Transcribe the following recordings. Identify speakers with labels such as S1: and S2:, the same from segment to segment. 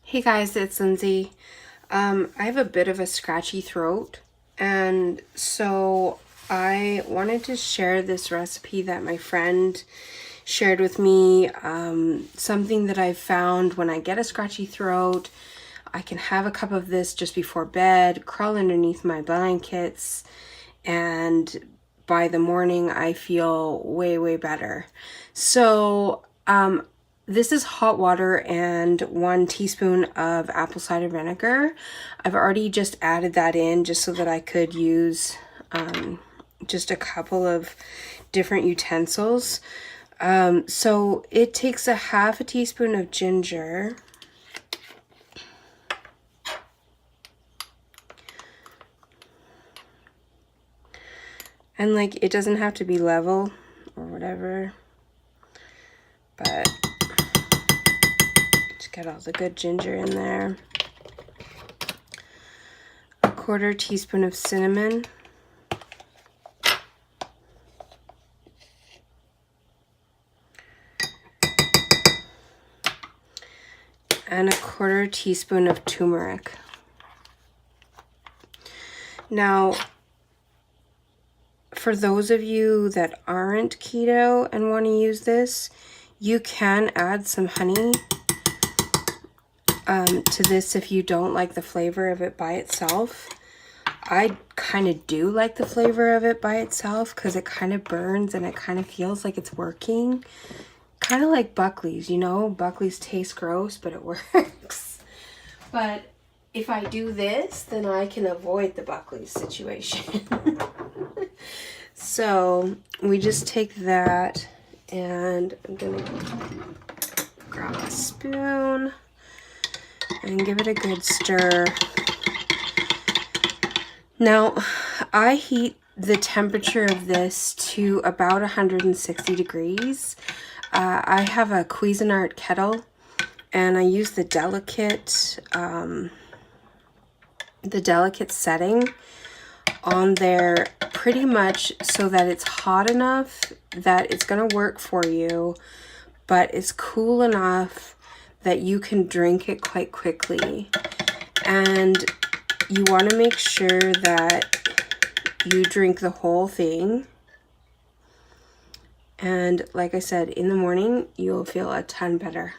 S1: Hey guys, it's Lindsay. I have a bit of a scratchy throat, and so I wanted to share this recipe that my friend shared with me. Something that I found when I get a scratchy throat. I can have a cup of this just before bed, crawl underneath my blankets, and by the morning I feel way better. So this is hot water and 1 teaspoon of apple cider vinegar. I've already just added that in just so that I could use just a couple of different utensils. So it takes a half a teaspoon of ginger. And like, it doesn't have to be level or whatever, but just get all the good ginger in there. A 1/4 teaspoon of cinnamon. And a 1/4 teaspoon of turmeric. Now, for those of you that aren't keto and want to use this, you can add some honey to this if you don't like the flavor of it by itself. I kind of do like the flavor of it by itself because it kind of burns and it kind of feels like it's working. Kind of like Buckley's, you know? Buckley's tastes gross, but it works. But if I do this, then I can avoid the Buckley's situation. So we just take that, and I'm gonna grab a spoon and give it a good stir. Now, I heat the temperature of this to about 160 degrees. I have a Cuisinart kettle, and I use the delicate setting on there pretty much so that it's hot enough that it's gonna work for you, but it's cool enough that you can drink it quite quickly. And you want to make sure that you drink the whole thing. And like I said, in the morning, you'll feel a ton better.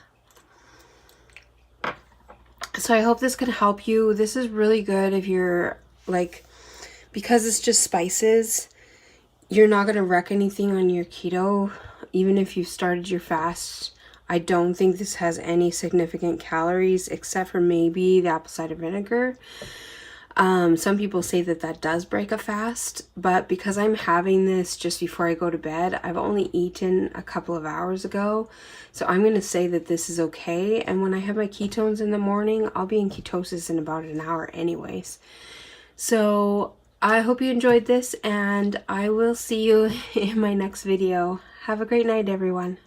S1: So I hope this can help you. This is really good if you're like, because it's just spices, you're not going to wreck anything on your keto, even if you've started your fast. I don't think this has any significant calories except for maybe the apple cider vinegar. Some people say that that does break a fast, but because I'm having this just before I go to bed, I've only eaten a couple of hours ago, so I'm going to say that this is okay. And when I have my ketones in the morning, I'll be in ketosis in about an hour anyways. So I hope you enjoyed this, and I will see you in my next video. Have a great night, everyone.